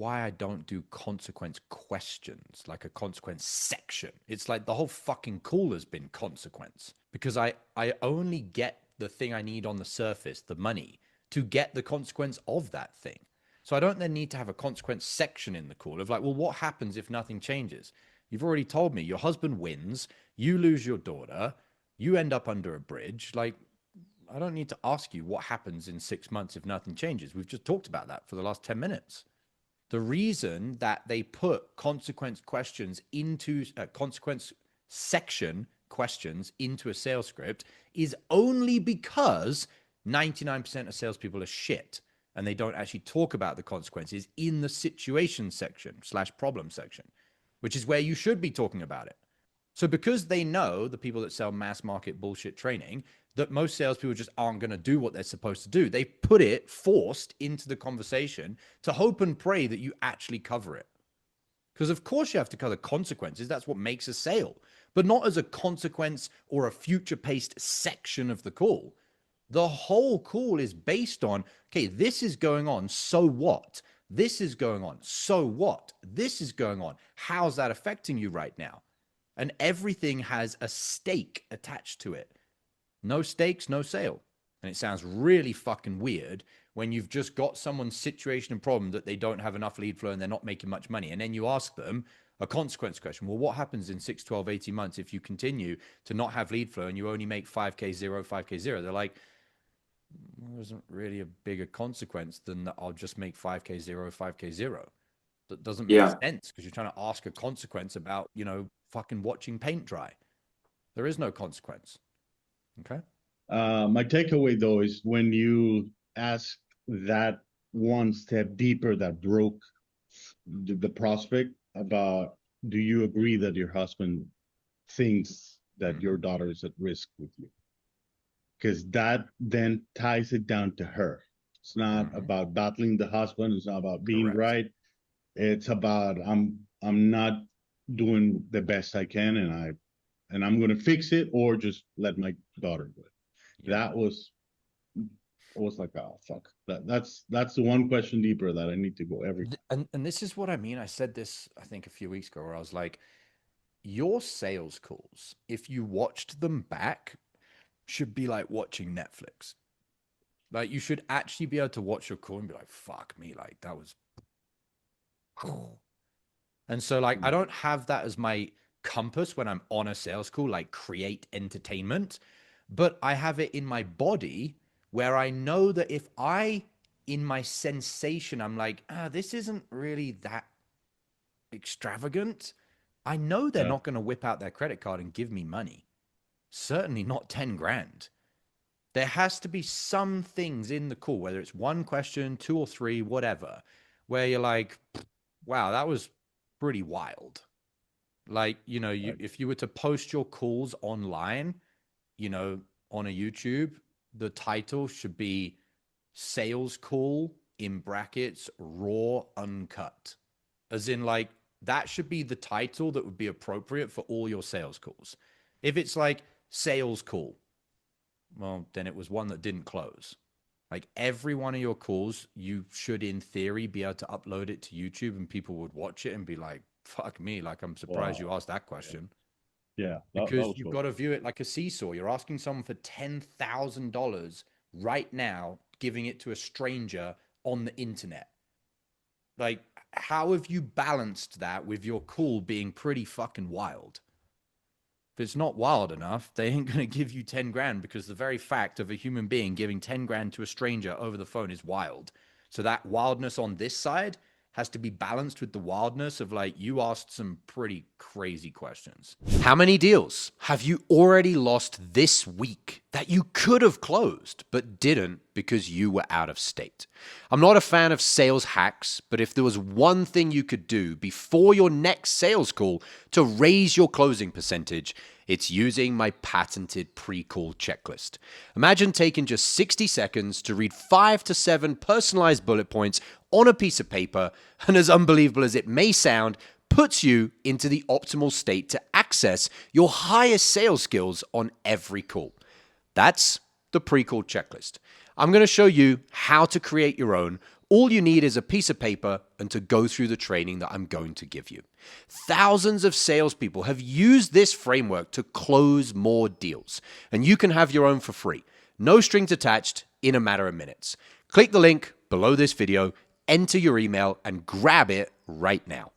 why I don't do consequence questions, like a consequence section. It's like the whole fucking call has been consequence, because I only get the thing I need on the surface, the money, to get the consequence of that thing. So I don't then need to have a consequence section in the call of like, well, what happens if nothing changes? You've already told me your husband wins, you lose your daughter, you end up under a bridge. Like, I don't need to ask you what happens in 6 months if nothing changes. We've just talked about that for the last 10 minutes. The reason that they put consequence questions into consequence section questions into a sales script is only because 99% of salespeople are shit and they don't actually talk about the consequences in the situation section / problem section, which is where you should be talking about it. So because they know, the people that sell mass market bullshit training, that most salespeople just aren't going to do what they're supposed to do, they put it forced into the conversation to hope and pray that you actually cover it. Because of course you have to cover consequences. That's what makes a sale, but not as a consequence or a future-paced section of the call. The whole call is based on, okay, this is going on, so what? This is going on, so what? This is going on. How's that affecting you right now? And everything has a stake attached to it. No stakes, no sale. And it sounds really fucking weird when you've just got someone's situation and problem that they don't have enough lead flow and they're not making much money. And then you ask them a consequence question. Well, what happens in 6, 12, 18 months if you continue to not have lead flow and you only make 5K zero, 5K zero? They're like, well, there isn't really a bigger consequence than that I'll just make 5K zero, 5K zero. That doesn't make sense because you're trying to ask a consequence about, fucking watching paint dry. There is no consequence. Okay. My takeaway though is when you ask that one step deeper that broke the prospect about, do you agree that your husband thinks that your daughter is at risk with you? Because that then ties it down to her. It's not about battling the husband. It's not about being right. It's about I'm not doing the best I can, and I'm going to fix it or just let my daughter do it. Yeah. That was like, oh fuck. That's the one question deeper that I need to go every time. And this is what I mean. I said this, I think, a few weeks ago, where I was like, your sales calls, if you watched them back, should be like watching Netflix. Like, you should actually be able to watch your call and be like, fuck me, like that was cool. And so like, I don't have that as my compass when I'm on a sales call, like create entertainment, but I have it in my body where I know that if in my sensation, I'm like, this isn't really that extravagant. I know they're not going to whip out their credit card and give me money. Certainly not 10 grand. There has to be some things in the call, whether it's one question, 2 or 3, whatever, where you're like, wow, that was pretty wild. Like, if you were to post your calls online, on a YouTube, the title should be sales call in brackets, raw, uncut. As in, like, that should be the title that would be appropriate for all your sales calls. If it's like sales call, well, then it was one that didn't close. Like, every one of your calls, you should, in theory, be able to upload it to YouTube and people would watch it and be like, fuck me, like, I'm surprised you asked that question. Yeah. Because you've got to view it like a seesaw. You're asking someone for $10,000 right now, giving it to a stranger on the internet. Like, how have you balanced that with your call being pretty fucking wild? If it's not wild enough, they ain't going to give you 10 grand, because the very fact of a human being giving 10 grand to a stranger over the phone is wild. So that wildness on this side has to be balanced with the wildness of, like, you asked some pretty crazy questions. How many deals have you already lost this week that you could have closed but didn't because you were out of state? I'm not a fan of sales hacks, but if there was one thing you could do before your next sales call to raise your closing percentage, it's using my patented pre-call checklist. Imagine taking just 60 seconds to read 5 to 7 personalized bullet points on a piece of paper, and as unbelievable as it may sound, puts you into the optimal state to access your highest sales skills on every call. That's the pre-call checklist. I'm going to show you how to create your own, All you need is a piece of paper and to go through the training that I'm going to give you. Thousands of salespeople have used this framework to close more deals, and you can have your own for free. No strings attached, in a matter of minutes. Click the link below this video, enter your email, and grab it right now.